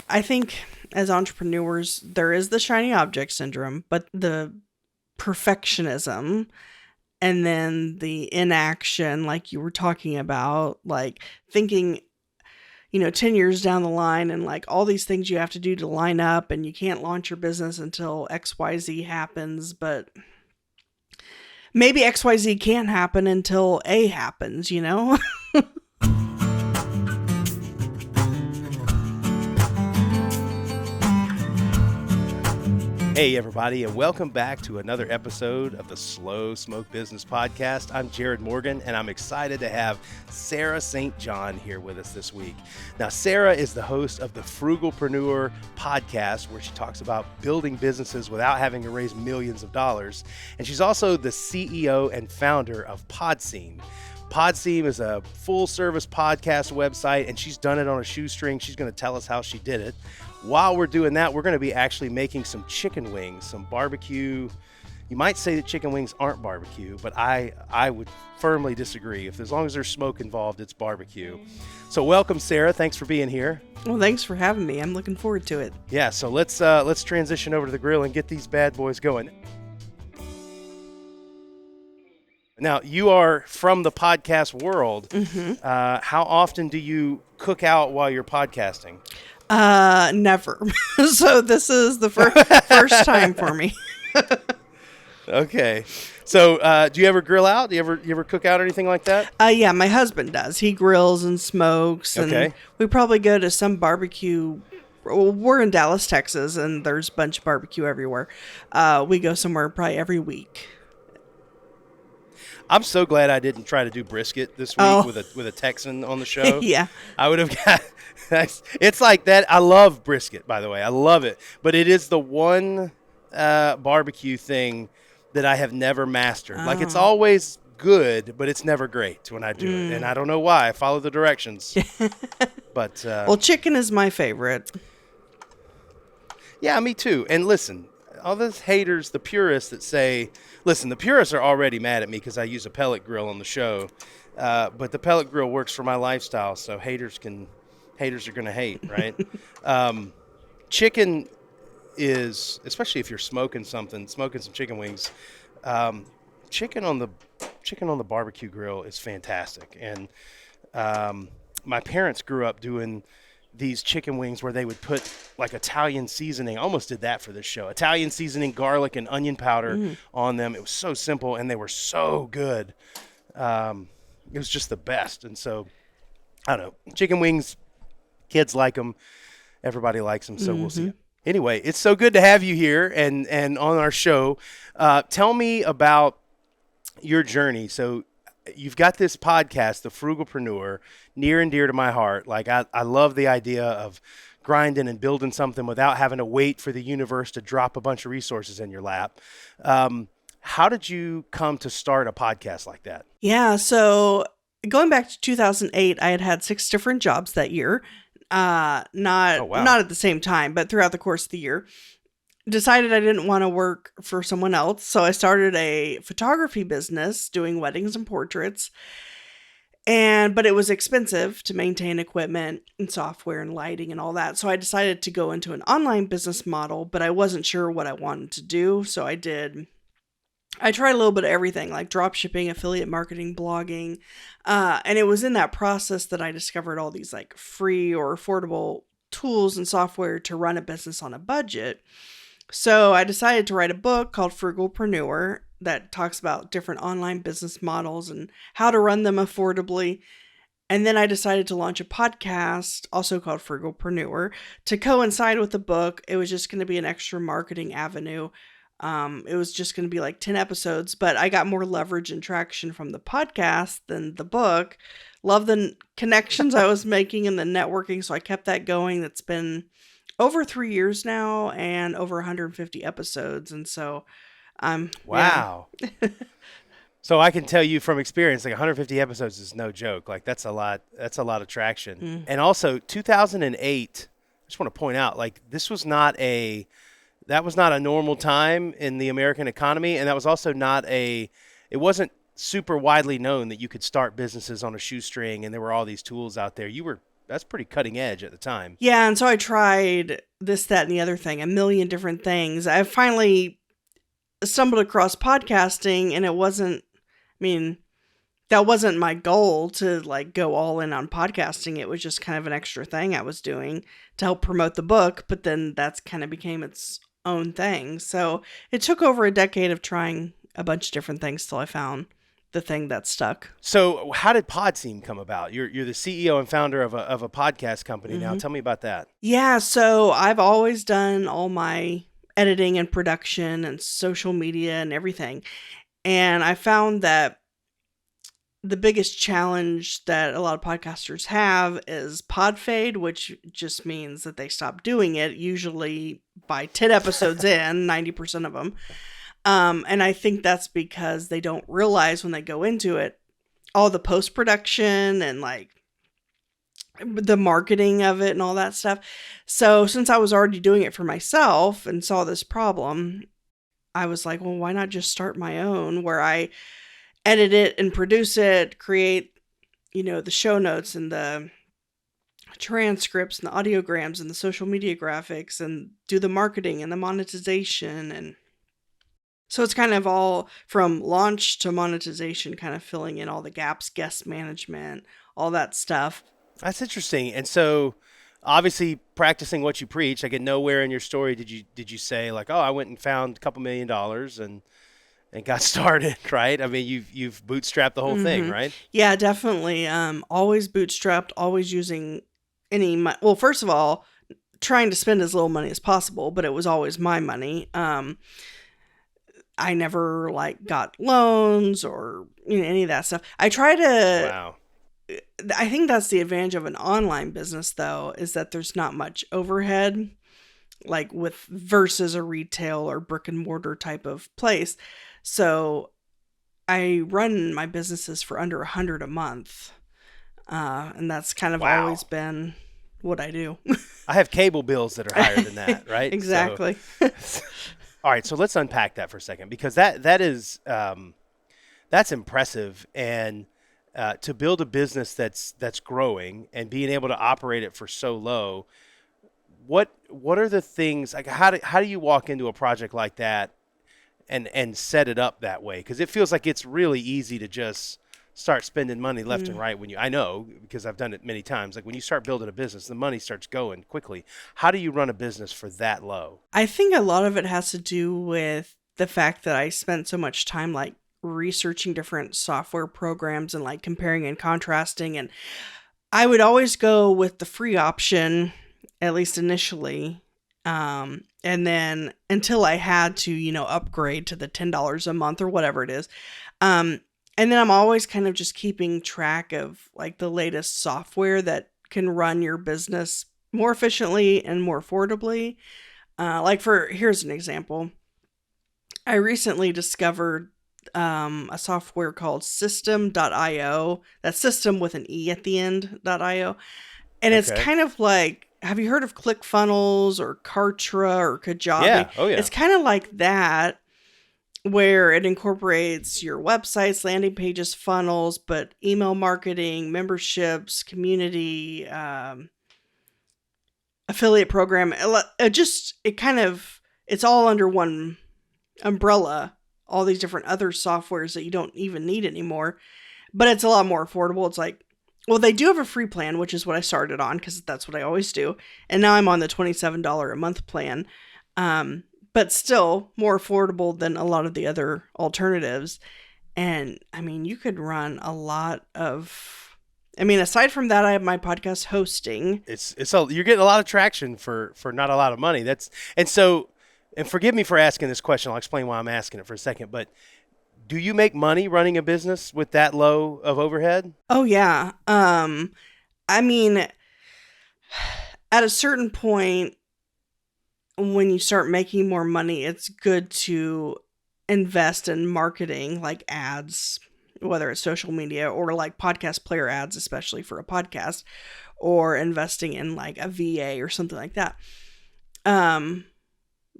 I think as entrepreneurs, there is the shiny object syndrome, but the perfectionism and then the inaction, like you were talking about, like thinking, 10 years down the line and like all these things you have to do to line up and you can't launch your business until XYZ happens, but maybe XYZ can't happen until A happens. Hey, everybody, and welcome back to another episode of the Slow Smoke Business Podcast. I'm Jared Morgan, and I'm excited to have Sarah St. John here with us this week. Now, Sarah is the host of the Frugalpreneur podcast, where she talks about building businesses without having to raise millions of dollars. And she's also the CEO and founder of PodSeam. PodSeam is a full-service podcast website, and she's done it on a shoestring. She's going to tell us how she did it. While we're doing that, we're going to be actually making some chicken wings, some barbecue. You might say that chicken wings aren't barbecue, but I would firmly disagree. As long as there's smoke involved, it's barbecue. So welcome, Sarah. Thanks for being here. Well, thanks for having me. I'm looking forward to it. Yeah, so let's transition over to the grill and get these bad boys going. Now, you are from the podcast world. Mm-hmm. How often do you cook out while you're podcasting? Never. So this is the first time for me. Okay. So, do you ever grill out? Do you ever cook out or anything like that? Yeah, my husband does. He grills and smokes, and Okay. we probably go to some barbecue. Well, we're in Dallas, Texas, and there's a bunch of barbecue everywhere. We go somewhere probably every week. I'm so glad I didn't try to do brisket this week with a Texan on the show. Yeah. I would have got. It's like that. I love brisket, by the way. I love it, but it is the one barbecue thing that I have never mastered. Like, it's always good, but it's never great when I do it, and I don't know why. I follow the directions, but Well, chicken is my favorite. yeah, me too. And listen, all those haters, the purists that say, listen, the purists are already mad at me because I use a pellet grill on the show, but the pellet grill works for my lifestyle, so haters are going to hate, right? Chicken is, especially if you're smoking some chicken wings, chicken on the barbecue grill is fantastic. And my parents grew up doing these chicken wings where they would put like Italian seasoning. I almost did that for this show. Italian seasoning, garlic, and onion powder on them. It was so simple, and they were so good. It was just the best. And so, I don't know. Chicken wings, kids like them. Everybody likes them, so we'll see. Anyway, it's so good to have you here and on our show. Tell me about your journey. So you've got this podcast, The Frugalpreneur, near and dear to my heart. Like, I love the idea of grinding and building something without having to wait for the universe to drop a bunch of resources in your lap. How did you come to start a podcast like that? Yeah, so going back to 2008, I had 6 different jobs that year. Not at the same time, but throughout the course of the year. Decided I didn't want to work for someone else, so I started a photography business doing weddings and portraits. But it was expensive to maintain equipment and software and lighting and all that. So I decided to go into an online business model, but I wasn't sure what I wanted to do. So I tried a little bit of everything, like drop shipping, affiliate marketing, blogging. And it was in that process that I discovered all these like free or affordable tools and software to run a business on a budget. So I decided to write a book called Frugalpreneur that talks about different online business models and how to run them affordably. And then I decided to launch a podcast, also called Frugalpreneur, to coincide with the book. It was just going to be an extra marketing avenue. It was just going to be like 10 episodes, but I got more leverage and traction from the podcast than the book. Love the connections I was making and the networking, so I kept that going. That's been over 3 years now and over 150 episodes. And so wow. Yeah. So I can tell you from experience, like 150 episodes is no joke. Like that's a lot of traction. And also 2008, I just want to point out, like that was not a normal time in the American economy. And that was also it wasn't super widely known that you could start businesses on a shoestring and there were all these tools out there. You were pretty cutting edge at the time. Yeah, and so I tried this, that, and the other thing, a million different things. I finally stumbled across podcasting, and it wasn't, I mean, that wasn't my goal to like go all in on podcasting. It was just kind of an extra thing I was doing to help promote the book, but then that's kind of became its own thing. So it took over a decade of trying a bunch of different things till I found the thing that stuck. So how did PodSeam come about? You're the CEO and founder of a podcast company Mm-hmm. now. Tell me about that. Yeah, so I've always done all my editing and production and social media and everything. And I found that the biggest challenge that a lot of podcasters have is pod fade, which just means that they stop doing it, usually by 10 episodes in, 90% of them. And I think that's because they don't realize when they go into it, all the post-production and like the marketing of it and all that stuff. So since I was already doing it for myself and saw this problem, I was like, well, why not just start my own where I edit it and produce it, create, the show notes and the transcripts and the audiograms and the social media graphics and do the marketing and the monetization. And so it's kind of all from launch to monetization, kind of filling in all the gaps, guest management, all that stuff. That's interesting. And so obviously practicing what you preach, I get nowhere in your story did you say like, oh, I went and found a couple $1 million and got started, right? I mean, you've bootstrapped the whole thing, right? Yeah, definitely. Always bootstrapped, always using any money. Well, first of all, trying to spend as little money as possible, but it was always my money. I never like got loans or any of that stuff. I try to. Wow. I think that's the advantage of an online business, though, is that there's not much overhead, like with versus a retail or brick and mortar type of place. So I run my businesses for under $100 a month. And that's kind of always been what I do. I have cable bills that are higher than that, right? Exactly. So, all right. So let's unpack that for a second, because that is, that's impressive. And, to build a business that's growing and being able to operate it for so low, what are the things like how do you walk into a project like that and set it up that way? Because it feels like it's really easy to just start spending money left and right I know because I've done it many times. Like when you start building a business, the money starts going quickly. How do you run a business for that low? I think a lot of it has to do with the fact that I spent so much time like researching different software programs and like comparing and contrasting, and I would always go with the free option, at least initially, and then until I had to upgrade to the $10 a month or whatever it is, and then I'm always kind of just keeping track of like the latest software that can run your business more efficiently and more affordably. Here's an example. I recently discovered a software called system.io. That's system with an E at the end.io. And it's kind of like, have you heard of ClickFunnels or Kartra or Kajabi? Yeah. Oh, yeah. It's kind of like that, where it incorporates your websites, landing pages, funnels, but email marketing, memberships, community, affiliate program. It's all under one umbrella. All these different other softwares that you don't even need anymore, but it's a lot more affordable. It's like, well, they do have a free plan, which is what I started on because that's what I always do. And now I'm on the $27 a month plan. But still more affordable than a lot of the other alternatives. And I mean, you could run a lot of, aside from that, I have my podcast hosting. You're getting a lot of traction for not a lot of money. And forgive me for asking this question. I'll explain why I'm asking it for a second. But do you make money running a business with that low of overhead? Oh, yeah. At a certain point, when you start making more money, it's good to invest in marketing, like ads, whether it's social media or like podcast player ads, especially for a podcast, or investing in like a VA or something like that.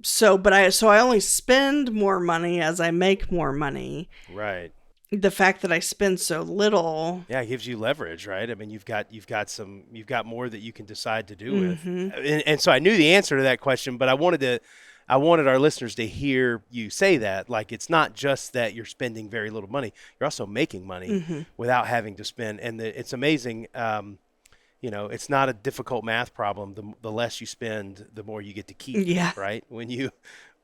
So I only spend more money as I make more money. Right. the fact that I spend so little. Yeah, it gives you leverage, right? I mean, you've got more that you can decide to do with. Mm-hmm. And so I knew the answer to that question, but I wanted our listeners to hear you say that. Like, it's not just that you're spending very little money; you're also making money Mm-hmm. without having to spend. And it's amazing. It's not a difficult math problem. The less you spend, the more you get to keep. Yeah. Right? When you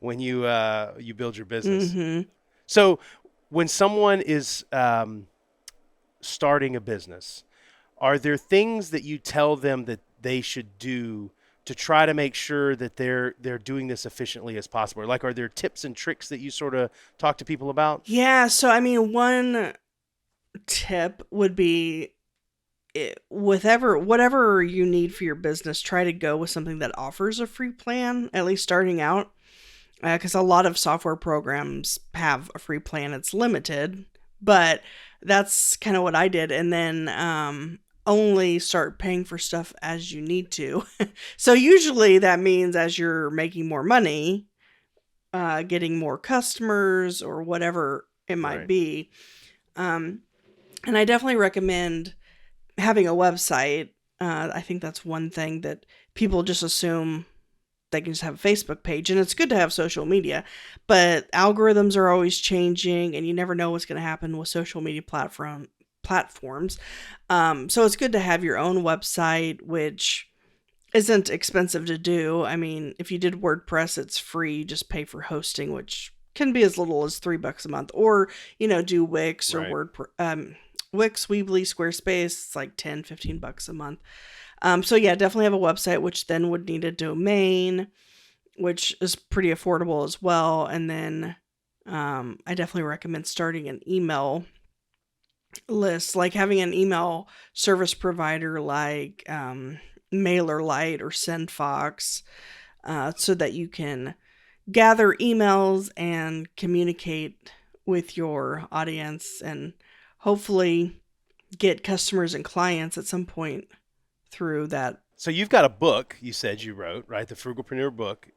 build your business. Mm-hmm. So when someone is starting a business, are there things that you tell them that they should do to try to make sure that they're doing this efficiently as possible? Like, are there tips and tricks that you sort of talk to people about? Yeah. So, I mean, one tip would be whatever you need for your business, try to go with something that offers a free plan, at least starting out. Because a lot of software programs have a free plan. It's limited, but that's kind of what I did. And then only start paying for stuff as you need to. So usually that means as you're making more money, getting more customers or whatever it might Right. be. And I definitely recommend having a website. I think that's one thing that people just assume they can just have a Facebook page, and it's good to have social media, but algorithms are always changing and you never know what's going to happen with social media platforms. So it's good to have your own website, which isn't expensive to do. I mean, if you did WordPress, it's free. You just pay for hosting, which can be as little as $3 a month, or, do Wix or Right. Wix, Weebly, Squarespace. It's like $10-15 a month. So yeah, definitely have a website, which then would need a domain, which is pretty affordable as well. And then I definitely recommend starting an email list, like having an email service provider like MailerLite or SendFox, so that you can gather emails and communicate with your audience and hopefully get customers and clients at some point through that. So you've got a book you said you wrote, right? The Frugalpreneur book.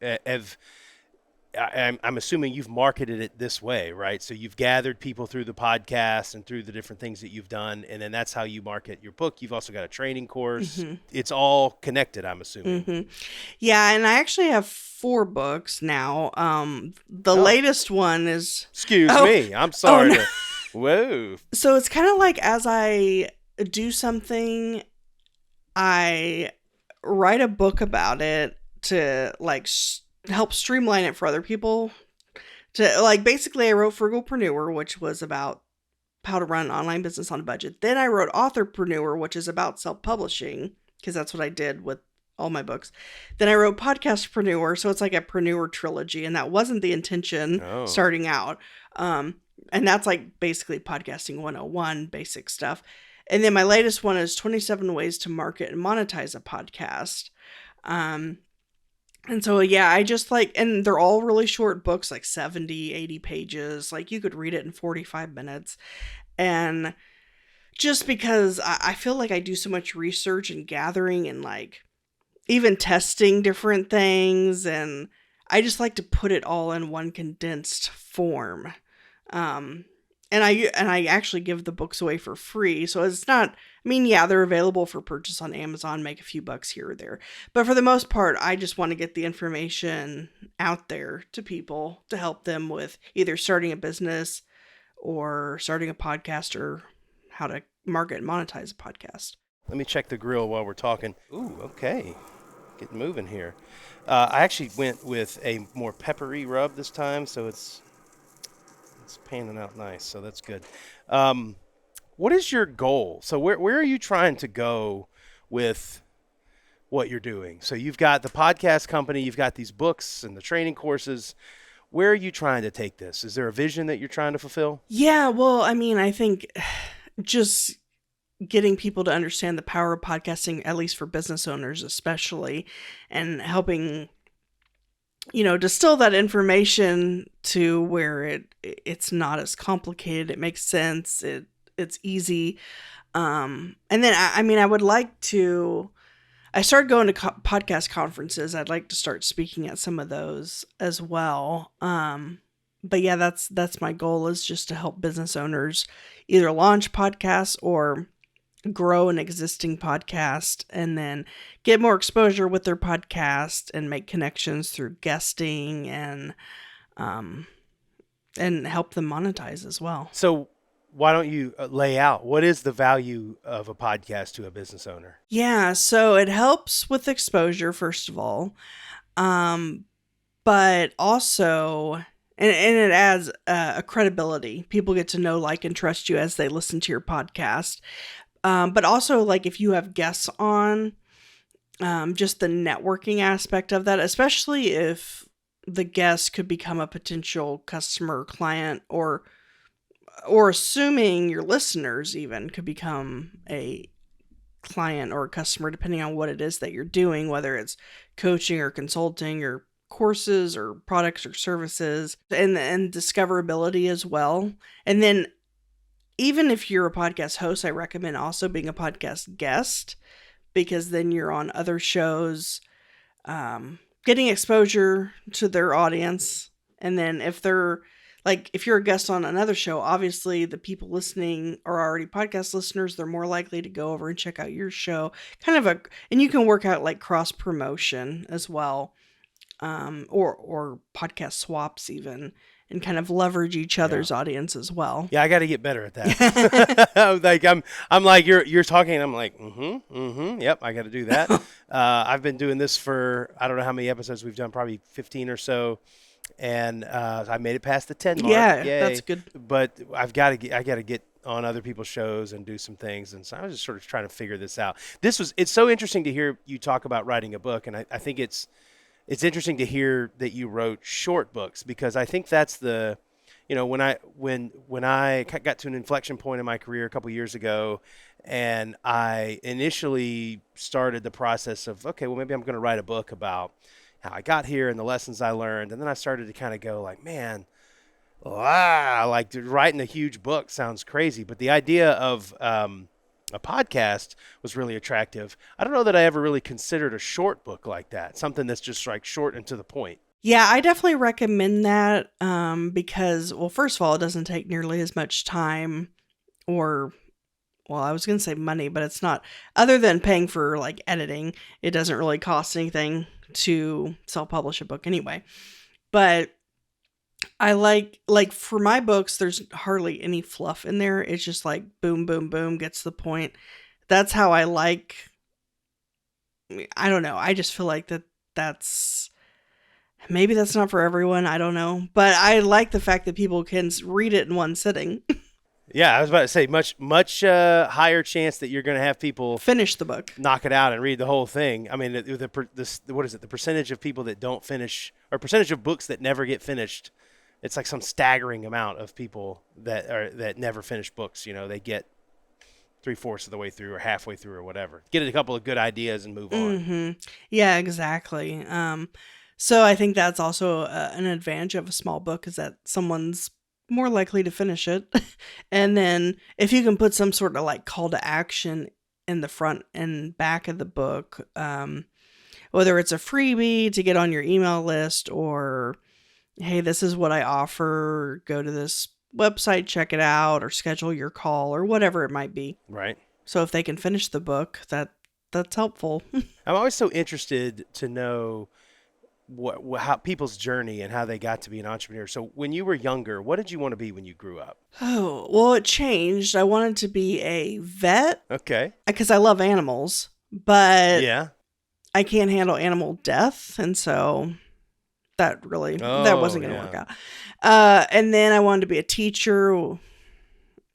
I'm assuming you've marketed it this way, right? So you've gathered people through the podcast and through the different things that you've done, and then that's how you market your book. You've also got a training course. Mm-hmm. It's all connected, I'm assuming. Mm-hmm. Yeah, and I actually have 4 books now. The latest one is... Excuse me. I'm sorry. No. Whoa. So it's kind of like as I do something, I write a book about it to like help streamline it for other people. To like, basically I wrote Frugalpreneur, which was about how to run an online business on a budget. Then I wrote Authorpreneur, which is about self-publishing, because that's what I did with all my books. Then I wrote Podcastpreneur, so it's like a preneur trilogy, and that wasn't the intention starting out. And that's like basically podcasting 101, basic stuff. And then my latest one is 27 ways to market and monetize a podcast. And so, yeah, I just and they're all really short books, like 70, 80 pages. Like, you could read it in 45 minutes. And just because I feel like I do so much research and gathering and like even testing different things, and I just like to put it all in one condensed form. And I actually give the books away for free. So it's not, I mean, yeah, they're available for purchase on Amazon, make a few bucks here or there. But for the most part, I just want to get the information out there to people to help them with either starting a business or starting a podcast or how to market and monetize a podcast. Let me check the grill while we're talking. Ooh, okay. Getting moving here. I actually went with a more peppery rub this time, so it's panning out nice, so that's good. What is your goal? So where are you trying to go with what you're doing? So you've got the podcast company, you've got these books and the training courses. Where are you trying to take this? Is there a vision that you're trying to fulfill? Yeah, well, I mean, I think just getting people to understand the power of podcasting, at least for business owners especially, and helping distill that information to where it's not as complicated. It makes sense. It's easy. And then I mean, I would like to. I started going to podcast conferences. I'd like to start speaking at some of those as well. But yeah, that's my goal, is just to help business owners either launch podcasts or grow an existing podcast and then get more exposure with their podcast and make connections through guesting um and help them monetize as well. So why don't you lay out what is the value of a podcast to a business owner? Yeah, so it helps with exposure, first of all, but also, and it adds a credibility. People get to know, like, and trust you as they listen to your podcast. But also, like, if you have guests on, just the networking aspect of that, especially if the guest could become a potential customer or client, or assuming your listeners even could become a client or a customer, depending on what it is that you're doing, whether it's coaching or consulting or courses or products or services, and discoverability as well. And then even if you're a podcast host, I recommend also being a podcast guest, because then you're on other shows, getting exposure to their audience. And then if you're a guest on another show, obviously the people listening are already podcast listeners. They're more likely to go over and check out your show. And you can work out like cross promotion as well, or podcast swaps even, and kind of leverage each other's audience as well. Yeah, I got to get better at that. Like I'm like you're talking, and I'm like, yep, I got to do that. I've been doing this for I don't know how many episodes we've done, probably 15 or so, and I made it past the 10 mark. Yeah, Yay. that's good. But I got to get on other people's shows and do some things, and so I was just sort of trying to figure this out. It's so interesting to hear you talk about writing a book, and I think it's interesting to hear that you wrote short books, because I think that's the, when I got to an inflection point in my career a couple years ago, and I initially started the process of, okay, well, maybe I'm going to write a book about how I got here and the lessons I learned. And then I started to kind of go like, man, like writing a huge book sounds crazy. But the idea of, a podcast was really attractive. I don't know that I ever really considered a short book like that, something that's just like short and to the point. Yeah, I definitely recommend that, because, well, first of all, it doesn't take nearly as much time or, well, I was going to say money, but it's not. Other than paying for like editing, it doesn't really cost anything to self-publish a book anyway. But I like for my books, there's hardly any fluff in there. It's just like boom, boom, boom, gets to the point. That's how I like. I don't know. I just feel like that's maybe that's not for everyone. I don't know, but I like the fact that people can read it in one sitting. Yeah, I was about to say much higher chance that you're going to have people finish the book, knock it out, and read the whole thing. I mean, what is it? The percentage of people that don't finish, or percentage of books that never get finished. It's like some staggering amount of people that never finish books. They get 3/4 of the way through or halfway through or whatever. Get a couple of good ideas and move on. Mm-hmm. Yeah, exactly. So I think that's also an advantage of a small book, is that someone's more likely to finish it. And then if you can put some sort of like call to action in the front and back of the book, whether it's a freebie to get on your email list, or hey, this is what I offer, go to this website, check it out, or schedule your call, or whatever it might be. Right. So if they can finish the book, that's helpful. I'm always so interested to know how people's journey and how they got to be an entrepreneur. So when you were younger, what did you want to be when you grew up? Oh, well, it changed. I wanted to be a vet. Okay. Because I love animals, but yeah, I can't handle animal death, and so that wasn't going to work out. And then I wanted to be a teacher,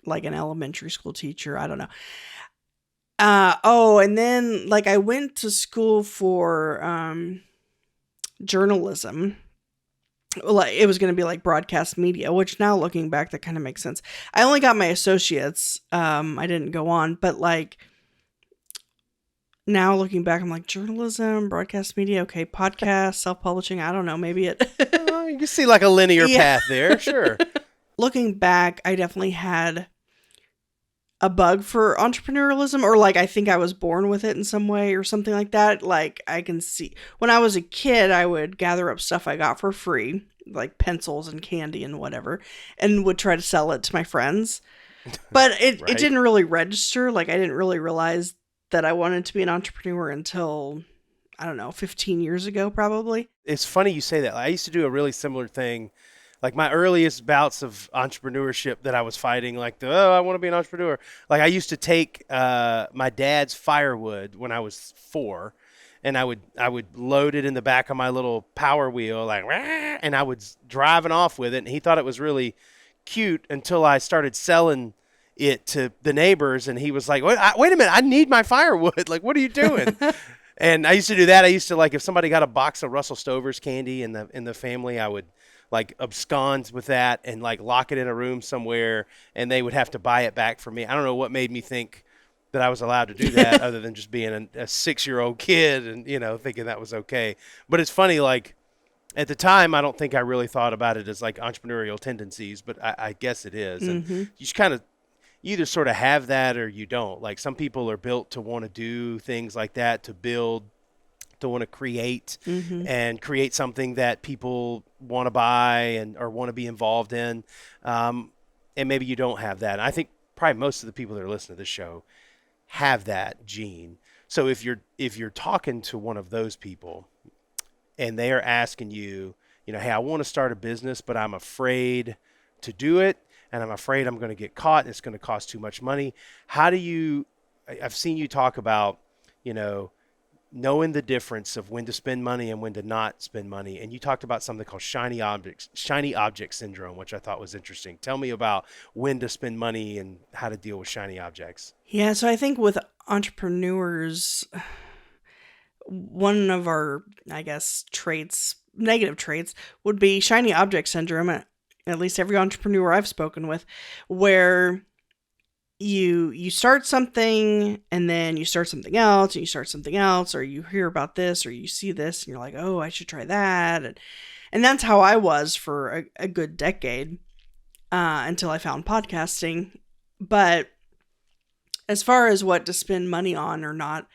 like an elementary school teacher. I don't know. And then like I went to school for journalism. Like it was going to be like broadcast media, which now looking back, that kind of makes sense. I only got my associates. I didn't go on, but like now looking back, I'm like, journalism, broadcast media, okay, podcast, self-publishing, I don't know, maybe it... You can see like a linear path there, sure. Looking back, I definitely had a bug for entrepreneurialism, or like I think I was born with it in some way or something like that. Like I can see, when I was a kid, I would gather up stuff I got for free, like pencils and candy and whatever, and would try to sell it to my friends. But it didn't really register. Like, I didn't really realize that I wanted to be an entrepreneur until, I don't know, 15 years ago, probably. It's funny you say that. I used to do a really similar thing. Like my earliest bouts of entrepreneurship that I was fighting, like, I want to be an entrepreneur. Like I used to take my dad's firewood when I was 4, and I would load it in the back of my little Power Wheel, like, and I was driving off with it. And he thought it was really cute until I started selling it to the neighbors, and he was like, wait a minute, I need my firewood. Like, what are you doing? And I used to do that. I used to, like, if somebody got a box of Russell Stover's candy in the family, I would like abscond with that and like lock it in a room somewhere, and they would have to buy it back for me. I don't know what made me think that I was allowed to do that other than just being a 6-year-old kid and, thinking that was okay. But it's funny, like, at the time, I don't think I really thought about it as like entrepreneurial tendencies, but I guess it is. And you just kind of, you either sort of have that or you don't. Like some people are built to want to do things like that, to build, to want to create and create something that people want to buy and or want to be involved in. And maybe you don't have that. And I think probably most of the people that are listening to this show have that gene. So if you're talking to one of those people and they are asking you, hey, I want to start a business, but I'm afraid to do it, and I'm afraid I'm going to get caught, and it's going to cost too much money. How do you, I've seen you talk about, knowing the difference of when to spend money and when to not spend money. And you talked about something called shiny object syndrome, which I thought was interesting. Tell me about when to spend money and how to deal with shiny objects. Yeah, so I think with entrepreneurs, one of our, I guess, negative traits would be shiny object syndrome, at least every entrepreneur I've spoken with, where you start something and then you start something else and you start something else, or you hear about this or you see this and you're like, oh, I should try that. And that's how I was for a good decade until I found podcasting. But as far as what to spend money on or not,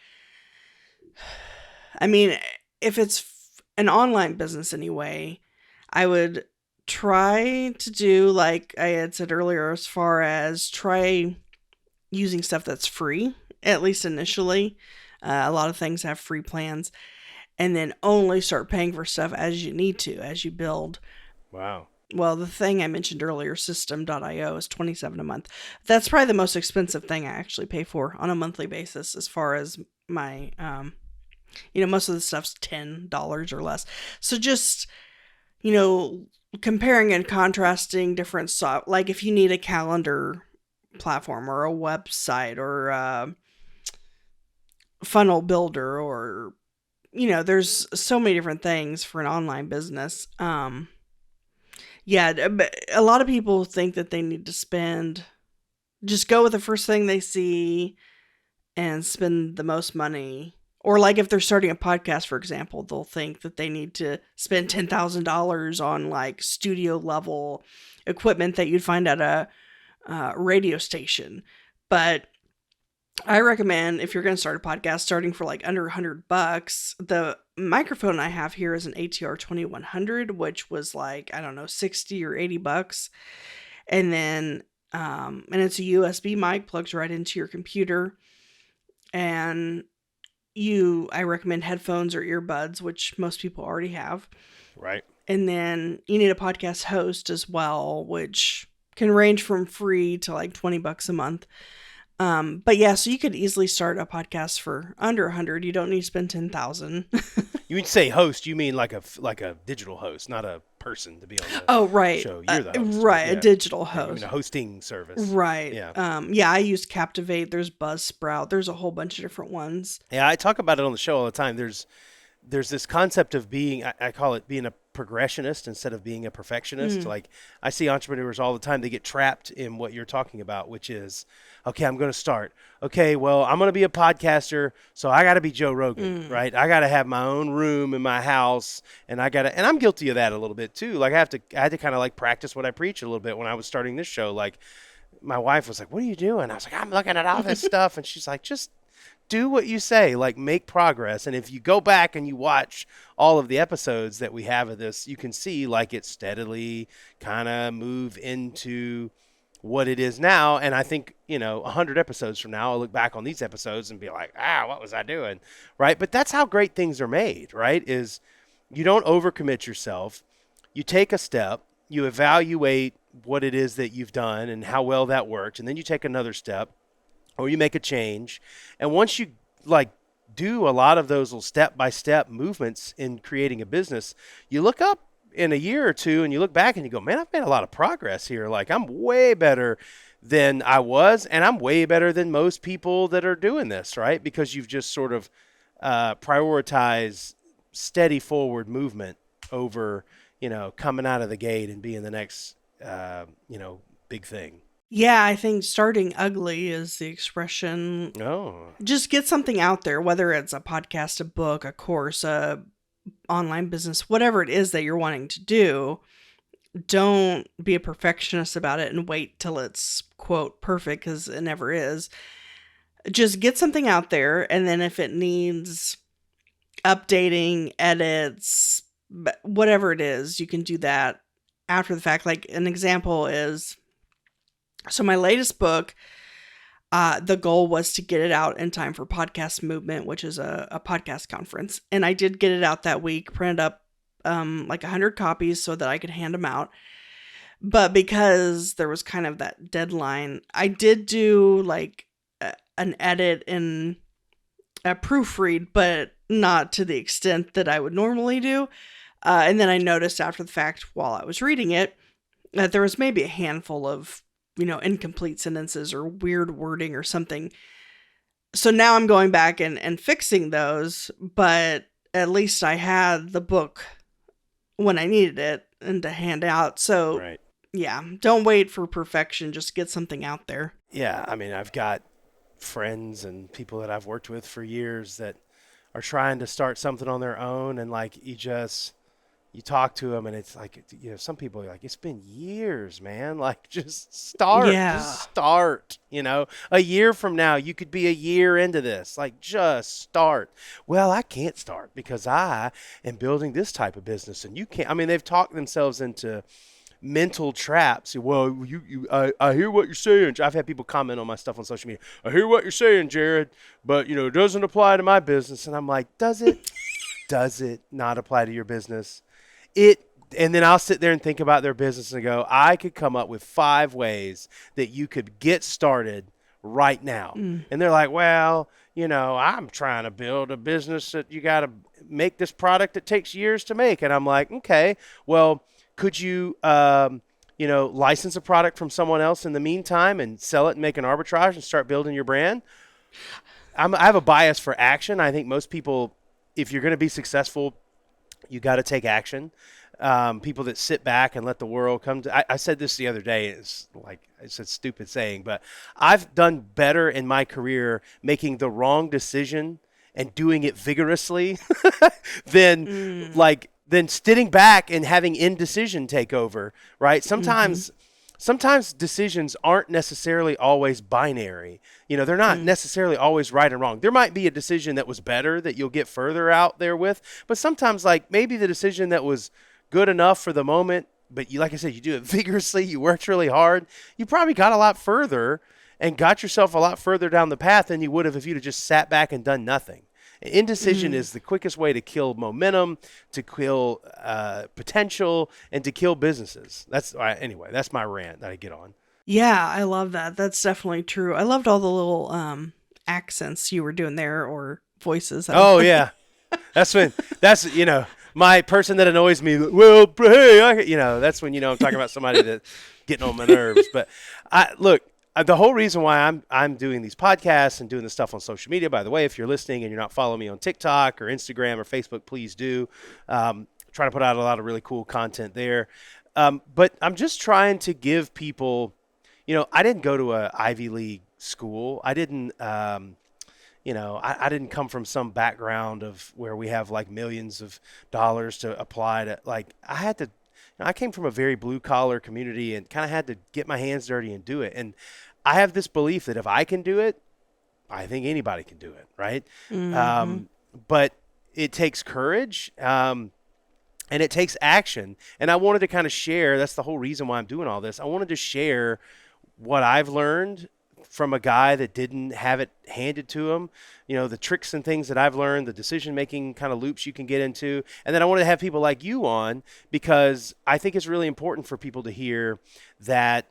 I mean, if it's an online business anyway, I would try to do, like I had said earlier, as far as try using stuff that's free, at least initially. A lot of things have free plans, and then only start paying for stuff as you need to, as you build. Wow. Well, the thing I mentioned earlier, System.io, is $27 a month. That's probably the most expensive thing I actually pay for on a monthly basis, as far as my, most of the stuff's $10 or less. So just, comparing and contrasting different like if you need a calendar platform or a website or a funnel builder, or there's so many different things for an online business. But a lot of people think that they need to just go with the first thing they see and spend the most money. Or like if they're starting a podcast, for example, they'll think that they need to spend $10,000 on like studio level equipment that you'd find at a radio station. But I recommend, if you're going to start a podcast, starting for like under $100. The microphone I have here is an ATR 2100, which was like, I don't know, $60 or $80. And then, and it's a USB mic, plugs right into your computer. And I recommend headphones or earbuds, which most people already have. Right. And then you need a podcast host as well, which can range from free to like $20 a month. But yeah, so you could easily start a podcast for under 100. You don't need to spend 10,000. You would say host, you mean like a digital host, not a person to be on the show. You're the host. Right, yeah. A digital host. I mean a hosting service. Right. Yeah. I use Captivate. There's Buzzsprout. There's a whole bunch of different ones. Yeah, I talk about it on the show all the time. There's this concept of being, I call it being a progressionist instead of being a perfectionist. Like I see entrepreneurs all the time, they get trapped in what you're talking about, which is, okay, I'm going to start. Okay, well, I'm going to be a podcaster, so I got to be Joe Rogan, right? I got to have my own room in my house, and and I'm guilty of that a little bit too. Like I had to kind of like practice what I preach a little bit when I was starting this show. Like my wife was like, "What are you doing?" I was like, "I'm looking at all this stuff," and she's like, "Just do what you say, like make progress. And if you go back and you watch all of the episodes that we have of this, you can see like it steadily kind of move into what it is now. And I think, 100 episodes from now, I'll look back on these episodes and be like, what was I doing? Right. But that's how great things are made, right? Is you don't overcommit yourself. You take a step, you evaluate what it is that you've done and how well that worked. And then you take another step, or you make a change. And once you like do a lot of those little step-by-step movements in creating a business, you look up in a year or two and you look back and you go, man, I've made a lot of progress here. Like I'm way better than I was, and I'm way better than most people that are doing this, right? Because you've just sort of prioritized steady forward movement over, coming out of the gate and being the next, big thing. Yeah, I think starting ugly is the expression. Oh. Just get something out there, whether it's a podcast, a book, a course, a online business, whatever it is that you're wanting to do. Don't be a perfectionist about it and wait till it's, quote, perfect, because it never is. Just get something out there, and then if it needs updating, edits, whatever it is, you can do that after the fact. Like an example is, so my latest book, the goal was to get it out in time for Podcast Movement, which is a podcast conference. And I did get it out that week, printed up like 100 copies so that I could hand them out. But because there was kind of that deadline, I did do like an edit and a proofread, but not to the extent that I would normally do. And then I noticed after the fact while I was reading it that there was maybe a handful of incomplete sentences or weird wording or something. So now I'm going back and fixing those, but at least I had the book when I needed it and to hand out. So right. Yeah, don't wait for perfection. Just get something out there. Yeah. I mean, I've got friends and people that I've worked with for years that are trying to start something on their own. And like, you talk to them and it's like, some people are like, it's been years, man. Like just start, a year from now, you could be a year into this. Like just start. Well, I can't start because I am building this type of business and you can't. I mean, they've talked themselves into mental traps. Well, I hear what you're saying. I've had people comment on my stuff on social media. I hear what you're saying, Jared, but it doesn't apply to my business. And I'm like, does it? Does it not apply to your business? And then I'll sit there and think about their business and go, I could come up with 5 ways that you could get started right now. And they're like, well, I'm trying to build a business that you got to make this product that takes years to make. And I'm like, okay, well, could you, license a product from someone else in the meantime and sell it and make an arbitrage and start building your brand? I have a bias for action. I think most people, if you're going to be successful, you got to take action. People that sit back and let the world come to. I said this the other day. It's a stupid saying, but I've done better in my career making the wrong decision and doing it vigorously than sitting back and having indecision take over. Right? Sometimes decisions aren't necessarily always binary. They're not necessarily always right and wrong. There might be a decision that was better that you'll get further out there with, but sometimes like maybe the decision that was good enough for the moment, but like I said, you do it vigorously, you worked really hard, you probably got a lot further and got yourself a lot further down the path than you would have if you'd have just sat back and done nothing. Indecision is the quickest way to kill momentum, to kill potential, and to kill businesses. Anyway, that's my rant that I get on. Yeah, I love that. That's definitely true. I loved all the little accents you were doing there or voices. Oh, yeah. That's my person that annoys me. Well, hey, that's when I'm talking about somebody that's getting on my nerves. But the whole reason why I'm doing these podcasts and doing this stuff on social media, by the way, if you're listening and you're not following me on TikTok or Instagram or Facebook, please do. Trying to put out a lot of really cool content there. But I'm just trying to give people, I didn't go to a Ivy League school. I didn't, I didn't come from some background of where we have like millions of dollars to apply to. Like I came from a very blue collar community and kind of had to get my hands dirty and do it. And I have this belief that if I can do it, I think anybody can do it, right? Mm-hmm. But it takes courage. And it takes action. And I wanted to kind of share, that's the whole reason why I'm doing all this. I wanted to share what I've learned from a guy that didn't have it handed to him, the tricks and things that I've learned, the decision making kind of loops you can get into. And then I wanted to have people like you on because I think it's really important for people to hear that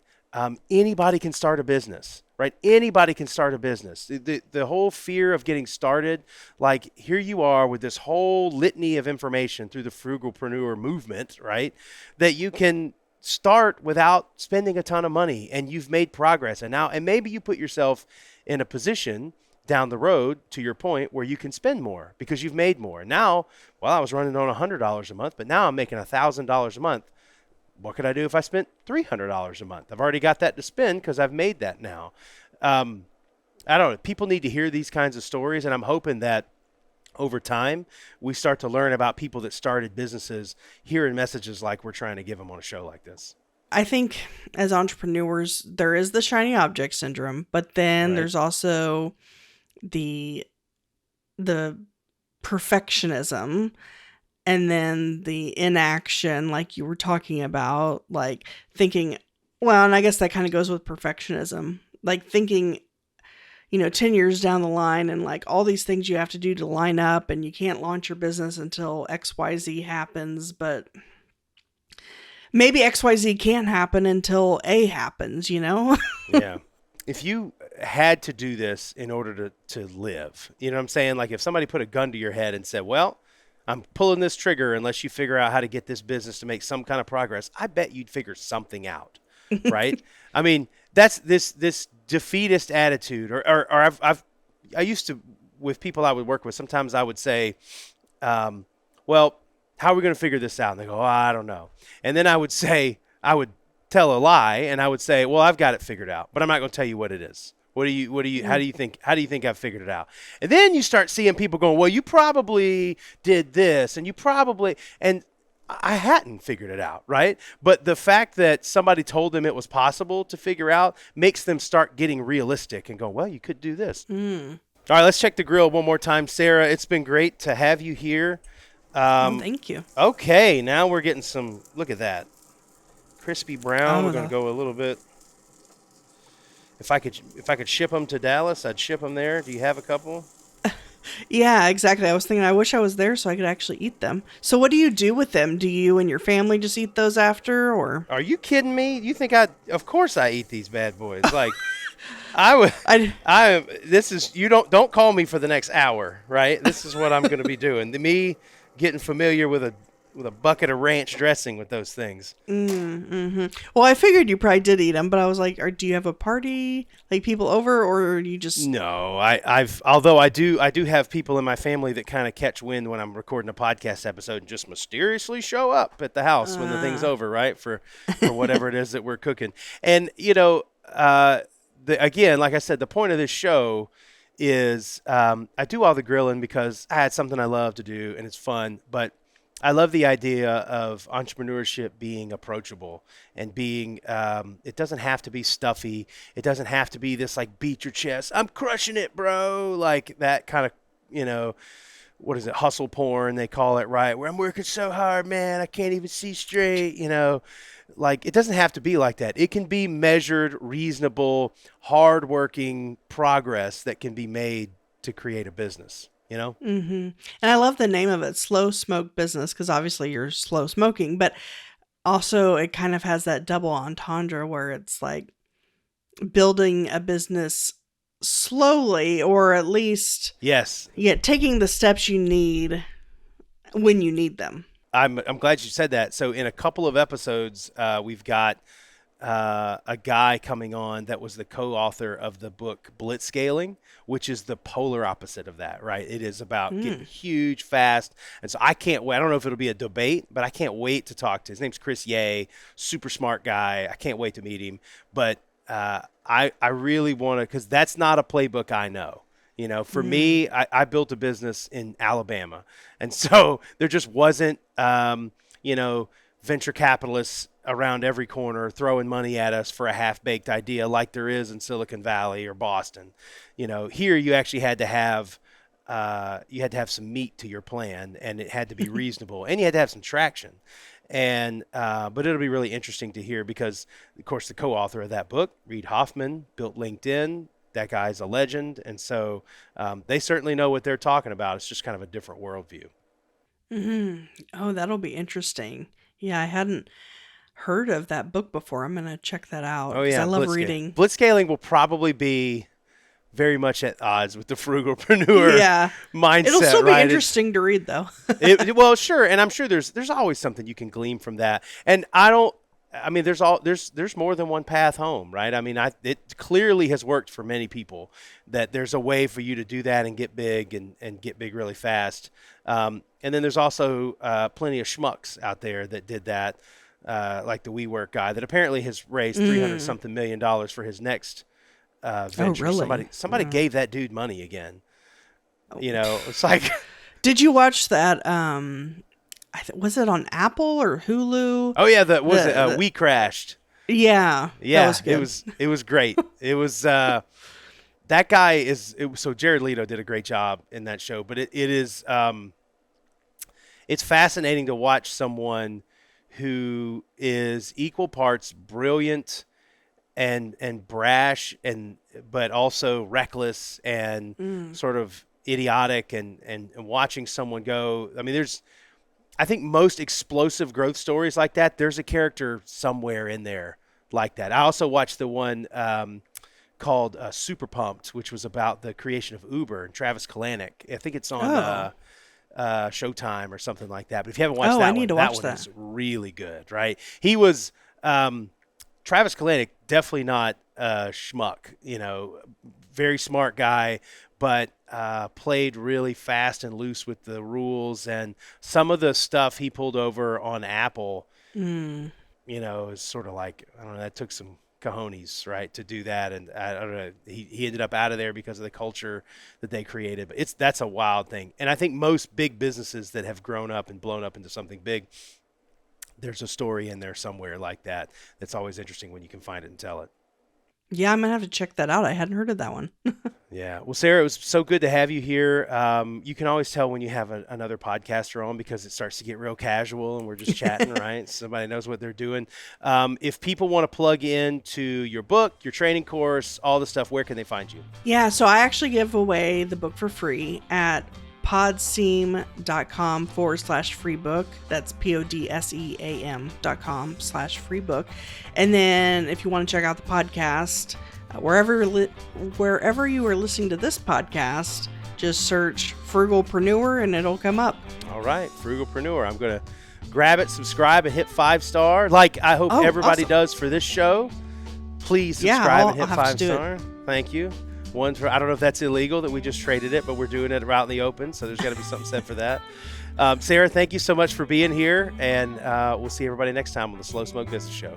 anybody can start a business. Right? Anybody can start a business. The whole fear of getting started, like here you are with this whole litany of information through the frugalpreneur movement, right? That you can start without spending a ton of money and you've made progress. And maybe you put yourself in a position down the road, to your point, where you can spend more because you've made more. Now, well, I was running on $100 a month, but now I'm making $1,000 a month. What could I do if I spent $300 a month? I've already got that to spend because I've made that now. I don't know. People need to hear these kinds of stories, and I'm hoping that over time we start to learn about people that started businesses, hearing messages like we're trying to give them on a show like this. I think as entrepreneurs, there is the shiny object syndrome, but then Right. there's also the perfectionism, and then the inaction, like you were talking about, like thinking, well, and I guess that kind of goes with perfectionism, like thinking, 10 years down the line and like all these things you have to do to line up, and you can't launch your business until XYZ happens, but maybe XYZ can't happen until A happens, Yeah. If you had to do this in order to live, you know what I'm saying? Like if somebody put a gun to your head and said, well, I'm pulling this trigger unless you figure out how to get this business to make some kind of progress, I bet you'd figure something out, right? I mean, that's this defeatist attitude, or I used to, with people I would work with, sometimes I would say, well, how are we going to figure this out? And they go, oh, I don't know. And then I would tell a lie and I would say, well, I've got it figured out, but I'm not going to tell you what it is. How do you think I've figured it out? And then you start seeing people going, well, you probably did this and and I hadn't figured it out, right? But the fact that somebody told them it was possible to figure out makes them start getting realistic and go, well, you could do this. Mm. All right, let's check the grill one more time. Sarah, it's been great to have you here. Well, thank you. Okay, now we're getting some, look at that. Crispy brown. Oh, We're going to go a little bit. If I could ship them to Dallas, I'd ship them there. Do you have a couple? Yeah, exactly. I was thinking I wish I was there so I could actually eat them. So what do you do with them? Do you and your family just eat those after, or? Are you kidding me? You think of course I eat these bad boys. Like this is, you don't call me for the next hour, right? This is what I'm going to be doing. Me getting familiar with a bucket of ranch dressing with those things. Mm-hmm. Well, I figured you probably did eat them, but I was like, do you have a party, like people over, or you just? No, although I do have people in my family that kind of catch wind when I'm recording a podcast episode and just mysteriously show up at the house when the thing's over, right? For whatever it is that we're cooking. And again, like I said, the point of this show is I do all the grilling because I had something I love to do and it's fun, but I love the idea of entrepreneurship being approachable and being, it doesn't have to be stuffy. It doesn't have to be this like beat your chest, I'm crushing it, bro. Like that kind of, what is it? Hustle porn, they call it, right? Where I'm working so hard, man, I can't even see straight, like it doesn't have to be like that. It can be measured, reasonable, hardworking progress that can be made to create a business. Mm-hmm. And I love the name of it, Slow Smoke Business, because obviously you're slow smoking, but also it kind of has that double entendre where it's like building a business slowly, or at least taking the steps you need when you need them. I'm glad you said that. So in a couple of episodes, we've got a guy coming on that was the co-author of the book Blitzscaling, which is the polar opposite of that, right? It is about getting huge, fast. And so I can't wait. I don't know if it'll be a debate, but I can't wait to talk to his name's Chris Ye, super smart guy. I can't wait to meet him. But I really want to, because that's not a playbook I know. For me, I built a business in Alabama. And so there just wasn't, venture capitalists around every corner throwing money at us for a half-baked idea like there is in Silicon Valley or Boston. Here you actually had to have some meat to your plan, and it had to be reasonable, and you had to have some traction. And but it'll be really interesting to hear because, of course, the co-author of that book, Reid Hoffman, built LinkedIn. That guy's a legend, and so they certainly know what they're talking about. It's just kind of a different worldview. Mm-hmm. Oh, that'll be interesting. Yeah, I hadn't heard of that book before. I'm gonna check that out. Oh yeah, I love reading. Blitzscaling will probably be very much at odds with the frugalpreneur mindset. It'll still be interesting to read, though. Well, sure, and I'm sure there's always something you can glean from that. And there's more than one path home, right? I mean, it clearly has worked for many people that there's a way for you to do that and get big and get big really fast. And then there's also plenty of schmucks out there that did that, like the WeWork guy that apparently has raised $300-something million for his next venture. Oh, really? Somebody gave that dude money again. It's like. Did you watch that? Was it on Apple or Hulu? Oh yeah, We Crashed. Yeah, that was good. It was great. It was that guy so Jared Leto did a great job in that show, but it's fascinating to watch someone who is equal parts brilliant and brash but also reckless and sort of idiotic and watching someone go. I mean, I think most explosive growth stories like that, there's a character somewhere in there like that. I also watched the one called Super Pumped, which was about the creation of Uber and Travis Kalanick. I think it's on Showtime or something like that. But if you haven't watched that one is really good, right? He was Travis Kalanick, definitely not a schmuck, very smart guy, but played really fast and loose with the rules. And some of the stuff he pulled over on Apple, is sort of like, I don't know, that took some cojones, right, to do that. And I don't know, he ended up out of there because of the culture that they created. But that's a wild thing. And I think most big businesses that have grown up and blown up into something big, there's a story in there somewhere like that. That's always interesting when you can find it and tell it. Yeah, I'm going to have to check that out. I hadn't heard of that one. Yeah. Well, Sarah, it was so good to have you here. You can always tell when you have another podcaster on because it starts to get real casual and we're just chatting, right? Somebody knows what they're doing. If people want to plug into your book, your training course, all the stuff, where can they find you? Yeah, so I actually give away the book for free at podseam.com/free book. That's podseam.com/free book. And then if you want to check out the podcast, wherever you are listening to this podcast, just search Frugalpreneur and it'll come up. All right, Frugalpreneur. I'm going to grab it, subscribe, and hit 5-star. Like I hope everybody does for this show. Please subscribe and hit 5-star. Thank you. I don't know if that's illegal that we just traded it, but we're doing it out in the open, so there's got to be something said for that. Sarah, thank you so much for being here, and we'll see everybody next time on the Slow Smoke Business Show.